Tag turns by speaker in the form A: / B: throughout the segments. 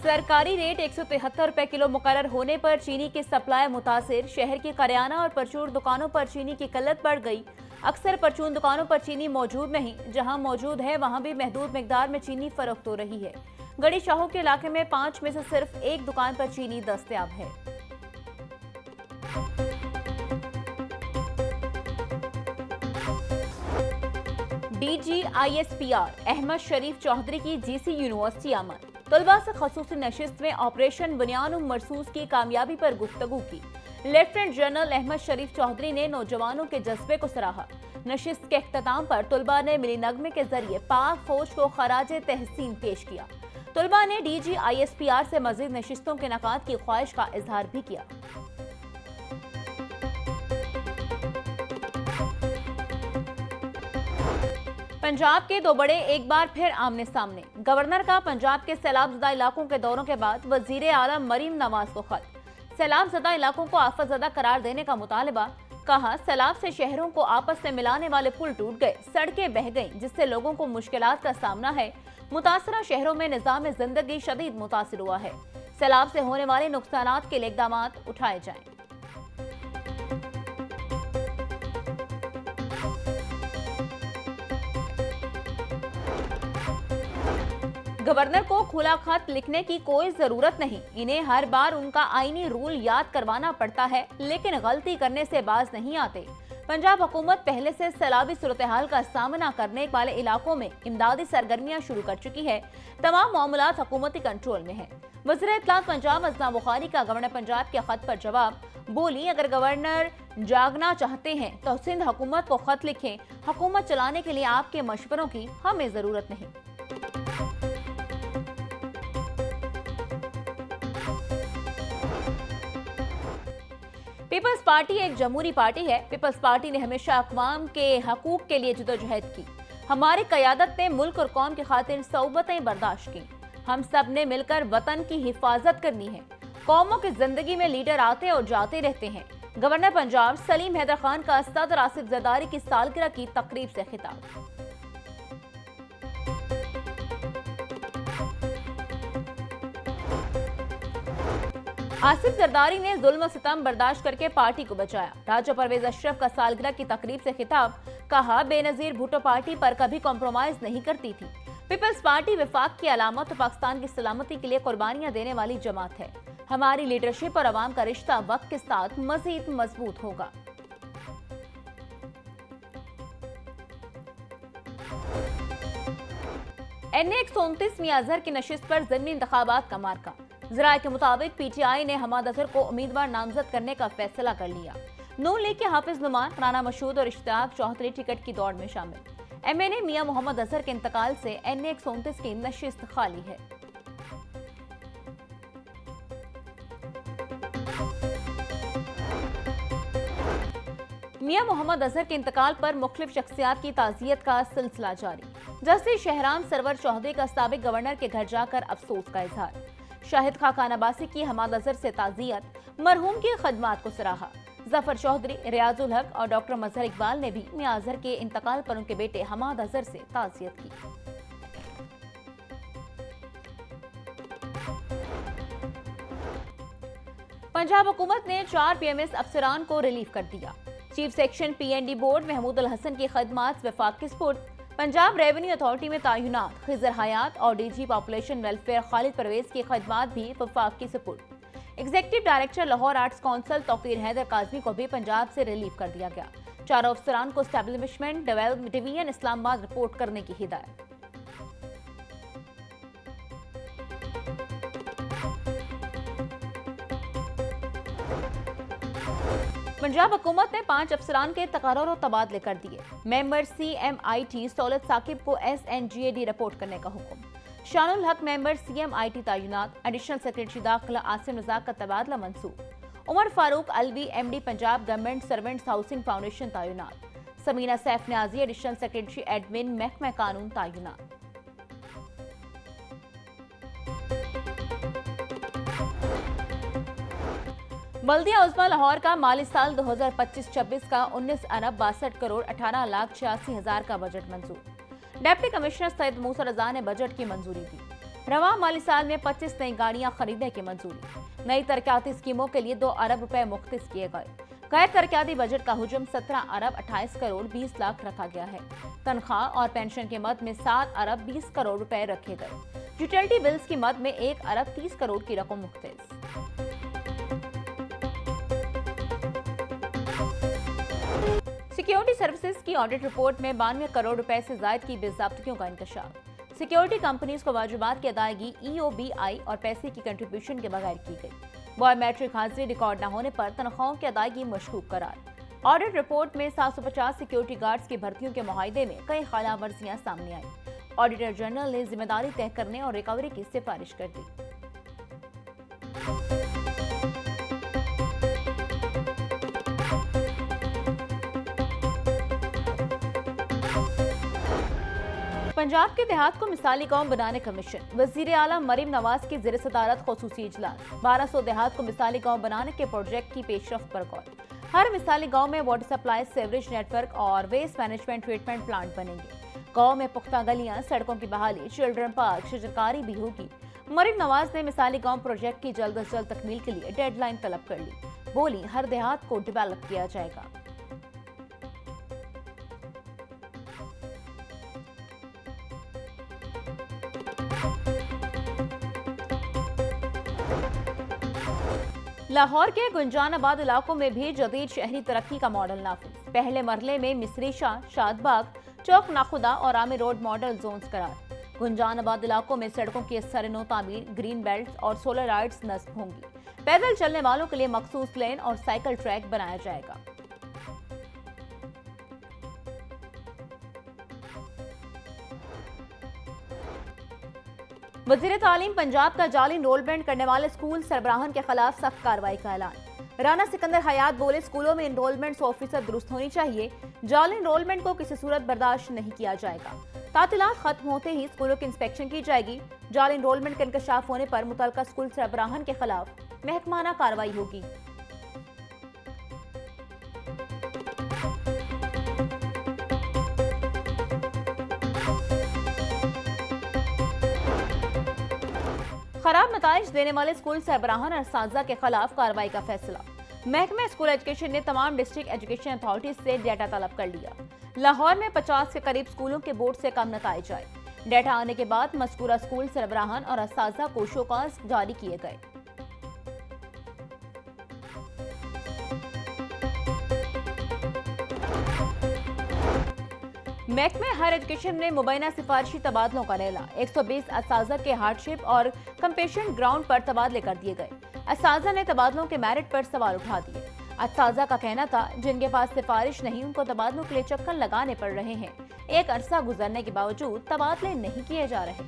A: सरकारी रेट 173 रुपए किलो मुकर्रर होने पर चीनी की सप्लाई मुतासिर। शहर की करियाना और परचून दुकानों पर चीनी की किल्लत बढ़ गई। अक्सर परचून दुकानों पर चीनी मौजूद नहीं, जहां मौजूद है वहां भी महदूद मिकदार में चीनी फरोख्त हो रही है। गड़ी शाहों के इलाके में 5 में से सिर्फ एक दुकान पर चीनी दस्तयाब है। DGISPR अहमद शरीफ चौधरी की GC यूनिवर्सिटी आमद। तलबा से खसूसी नशिस्त में ऑपरेशन बुनियान मरसूस की कामयाबी पर गुफ्तगू की। लेफ्टिनेंट जनरल अहमद शरीफ चौधरी ने नौजवानों के जज्बे को सराहा। नशिस्त के अख्ताम पर तलबा ने मिली नगमे के जरिए पाक फौज को खराजे तहसीन पेश किया। तलबा ने DGISPR से मजीद नशिस्तों के इनेकाद की ख्वाहिश का इजहार भी किया। पंजाब के दो बड़े एक बार फिर आमने सामने। गवर्नर का पंजाब के सैलाब ज़दा इलाकों के दौरों के बाद वजीर आलम मरीम नवाज को खत। सैलाब ज़दा इलाकों को आफत ज़दा करार देने का मुतालबा। कहा, सैलाब से शहरों को आपस में मिलाने वाले पुल टूट गए, सड़कें बह गईं, जिससे लोगों को मुश्किलात का सामना है। मुतासरा शहरों में निज़ाम जिंदगी शदीद मुतासिर हुआ है। सैलाब से होने वाले नुकसानात के लिए इक़दाम उठाए जाएं। गवर्नर को खुला खत लिखने की कोई जरूरत नहीं। इन्हें हर बार उनका आईनी रूल याद करवाना पड़ता है, लेकिन गलती करने से बाज नहीं आते। पंजाब हुकूमत पहले से सैलाबी सूरत हाल का सामना करने वाले इलाकों में इमदादी सरगर्मियां शुरू कर चुकी है। तमाम मामलात हुकूमती कंट्रोल में है। वज़ीर इत्तलात पंजाब असना बुखारी का गवर्नर पंजाब के खत पर जवाब। बोली, अगर गवर्नर जागना चाहते हैं तो सिंध हुकूमत को खत लिखें। हुकूमत चलाने के लिए आपके मशवरों की हमें जरूरत नहीं। पीपल्स पार्टी एक जमहूरी पार्टी है। पीपल्स पार्टी ने हमेशा अक़वाम के हकूक के लिए जदोजहद की। हमारी क़यादत ने मुल्क और कौम की खातिर सौबतें बर्दाश्त की। हम सब ने मिलकर वतन की हिफाजत करनी है। कौमों की जिंदगी में लीडर आते और जाते रहते हैं। गवर्नर पंजाब सलीम हैदर खान का सदर आसिफ जरदारी की सालगिरह की तकरीब से खिताब। आसिफ जरदारी ने जुल्म सितम बर्दाश्त करके पार्टी को बचाया। राजा परवेज अशरफ का सालगिरह की तकरीब से खिताब। कहा, बेनजीर भुट्टो पार्टी पर कभी कॉम्प्रोमाइज नहीं करती थी। पीपल्स पार्टी विफाक की अलामत और पाकिस्तान की सलामती के लिए कुर्बानियां देने वाली जमात है। हमारी लीडरशिप और अवाम का रिश्ता वक्त के साथ मजीद मजबूत होगा। NA 129 मियां अजहर की नशिस्त पर ज़मीनी इंतखाबात का मार्का। ज़राए के मुताबिक PTI ने हमाद अजहर को उम्मीदवार नामजद करने का फैसला कर लिया। नून लीग के हाफिज नुमान, राना मशहूद और इश्तियाक चौधरी टिकट की दौड़ में शामिल। MNA मियां मोहम्मद अजहर के इंतकाल से NA 129 की नशिस्त खाली है। मियां मोहम्मद अजहर के इंतकाल पर मुख्तलिफ शख्सियात की ताज़ियत का सिलसिला जारी। जस्टिस शहराम सरवर चौधरी का साबिक गवर्नर के घर जाकर अफसोस का इजहार। शाहिद खान अब्बासी की हमाद अजहर से ताज़ियत। मरहूम की खदमात को सराहा। जफर चौधरी, रियाजुल हक और डॉक्टर मजहर इकबाल ने भी मियां अजहर के इंतकाल पर उनके बेटे हमाद अजहर से ताज़ियत की। पंजाब हुकूमत ने 4 PMS अफसरान को रिलीफ कर दिया। Chief section PND board Mahmood Al Hasan की खदमात वफाक के सुपुर्द। पंजाब रेवेन्यू अथॉरिटी में तायुनात खिजर हयात और DG population welfare Khalid Parvez की खदमात भी वफाक की सुपुर्द। Executive director Lahore arts council Tauqeer Haider Kazmi को भी पंजाब से रिलीव कर दिया गया। 4 अफसरान को establishment development division Islamabad report करने की हिदायत। पंजाब हुकूमत ने 5 अफसरान के तकर्रुर और तबादले कर दिए। मेंबर CMIT सौलत साकिब को SNGAD रिपोर्ट करने का हुक्म। शानुल हक मेंबर CMIT तायुनात। एडिशनल सेक्रेटरी दाखिला आसिम रज़ाक का तबादला मंसूब। Umar Farooq Alvi MD Punjab government servants housing foundation तायुनात। Sameena Saif Niazi additional secretary admin महकमा कानून तायुनात। बल्दिया उज़्मा लाहौर का माली साल 2025-26 का 19 अरब 62 करोड़ 18 लाख 86 हजार का बजट मंजूर। डिप्टी कमिश्नर सैयद मूसा रजा ने बजट की मंजूरी दी। रवा माली साल में 25 नई गाड़ियां खरीदने की मंजूरी। नई तरक्याती स्कीमों के लिए 2 अरब रुपए मुख्तस किए गए। गैर तरक्याती बजट का हुजम 17 अरब 28 करोड़ 20 लाख रखा गया है। तनख्वाह और पेंशन के मद में 7 अरब 20 करोड़ रुपए रखे गए। यूटिलिटी बिल्स की मद में 1 अरब 30 करोड़ की रकम मुख्तस। सिक्योरिटी सर्विसेज की ऑडिट रिपोर्ट में 92 करोड़ रुपए से ज्यादा की बेज़ाब्तियों का इंकशाफ। सिक्योरिटी कंपनीज को वाजिबात की अदायगी EOBI और पैसे की कंट्रीब्यूशन के बगैर की गई। बायोमेट्रिक हाजिरी रिकॉर्ड न होने पर तनख्वाहों की अदायगी मशकूक करार। ऑडिट रिपोर्ट में 750 सिक्योरिटी गार्ड्स की भर्तियों के मुआहदे में कई खिलाफवर्जियां सामने आई। ऑडिटर जनरल ने जिम्मेदारी तय करने और रिकवरी की सिफारिश कर दी। पंजाब के देहात को मिसाली गांव बनाने का मिशन। वजीर आला मरीम नवाज की ज़ेर सदारत खुसूसी इजलास। 1200 देहात को मिसाली गांव बनाने के प्रोजेक्ट की पेशरफ्त पर गौर। हर मिसाली गांव में वाटर सप्लाई, सीवरेज नेटवर्क और वेस्ट मैनेजमेंट ट्रीटमेंट प्लांट बनेंगे। गांव में पुख्ता गलियां, सड़कों की बहाली, चिल्ड्रन पार्क, शजरकारी भी होगी। मरीम नवाज ने मिसाली गांव प्रोजेक्ट की जल्द अज जल्द तकमील के लिए डेडलाइन तलब कर ली। बोली, हर देहात को डेवलप किया जाएगा। लाहौर के गुंजानाबाद इलाकों में भी जदीद शहरी तरक्की का मॉडल नाफिज। पहले मरहले में मिस्री शाह, शादबाग, चौक नाखुदा और आमिर रोड मॉडल जोन्स करार। गुंजानाबाद इलाकों में सड़कों की सरनो तामीर, ग्रीन बेल्ट और सोलर लाइट्स नस्ब होंगी। पैदल चलने वालों के लिए मखसूस लेन और साइकिल ट्रैक बनाया जाएगा। वजीर तालीम पंजाब का जाली एनरोलमेंट करने वाले स्कूल सरबराहन के खिलाफ सख्त कार्रवाई का ऐलान। राना सिकंदर हयात बोले, स्कूलों में एनरोलमेंट 100% दुरुस्त होनी चाहिए। जाली एनरोलमेंट को किसी सूरत बर्दाश्त नहीं किया जाएगा। तातीलात खत्म होते ही स्कूलों की इंस्पेक्शन की जाएगी। जाली एनरोलमेंट का इंकशाफ होने पर मुतल्लिका स्कूल सरबराहन के खिलाफ महकमाना कार्रवाई होगी। खराब नताइज देने वाले स्कूल सरबराहान और असातिज़ा के खिलाफ कार्रवाई का फैसला। महकमे स्कूल एजुकेशन ने तमाम डिस्ट्रिक्ट एजुकेशन अथॉरिटीज से डेटा तलब कर लिया। लाहौर में 50 के करीब स्कूलों के बोर्ड से कम नताइज आए। डेटा आने के बाद मज़कूरा स्कूल सरबराहान और असातिज़ा को शोकाज जारी किए गए। महकमे हायर एजुकेशन ने मुबैना सिफारिशी तबादलों का नेला। 120 असातिज़ा के हार्डशिप और कंपेशन ग्राउंड पर तबादले कर दिए गए। असातिज़ा ने तबादलों के मेरिट पर सवाल उठा दिए। असातिज़ा का कहना था, जिनके पास सिफारिश नहीं उनको तबादलों के लिए चक्कर लगाने पड़ रहे हैं। एक अरसा गुजरने के बावजूद तबादले नहीं किए जा रहे।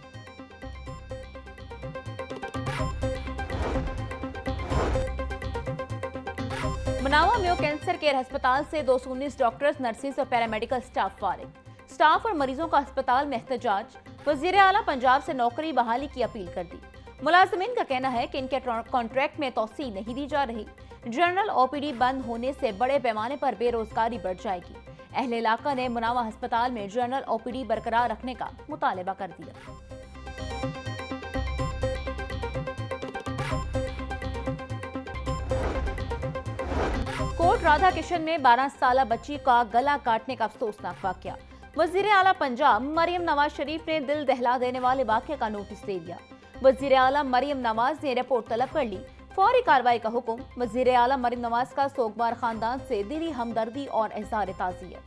A: मनावा मेयो कैंसर केयर अस्पताल से 219 डॉक्टर्स, नर्सिस और पैरामेडिकल स्टाफ फारिग। स्टाफ और मरीजों का अस्पताल में एहतजाज। वजीर आला पंजाब से नौकरी बहाली की अपील कर दी। मुलाजिमीन का कहना है कि इनके कॉन्ट्रैक्ट में तोसी नहीं दी जा रही। जनरल OPD बंद होने से बड़े पैमाने पर बेरोजगारी बढ़ जाएगी। अहले इलाका ने मुनावा अस्पताल में जनरल OPD बरकरार रखने का मुतालबा कर दिया। कोट राधा किशन में 12 साला बच्ची का गला काटने का अफसोसनाक वाकया। वजीर आला पंजाब मरियम नवाज शरीफ ने दिल दहला देने वाले वाकये का नोटिस दे दिया। वजीर आला मरियम नवाज ने रिपोर्ट तलब कर ली। फौरी कार्रवाई का हुक्म। वजीर आला मरियम नवाज का सोगवार खानदान से दिली हमदर्दी और इज़हार ताज़ियत।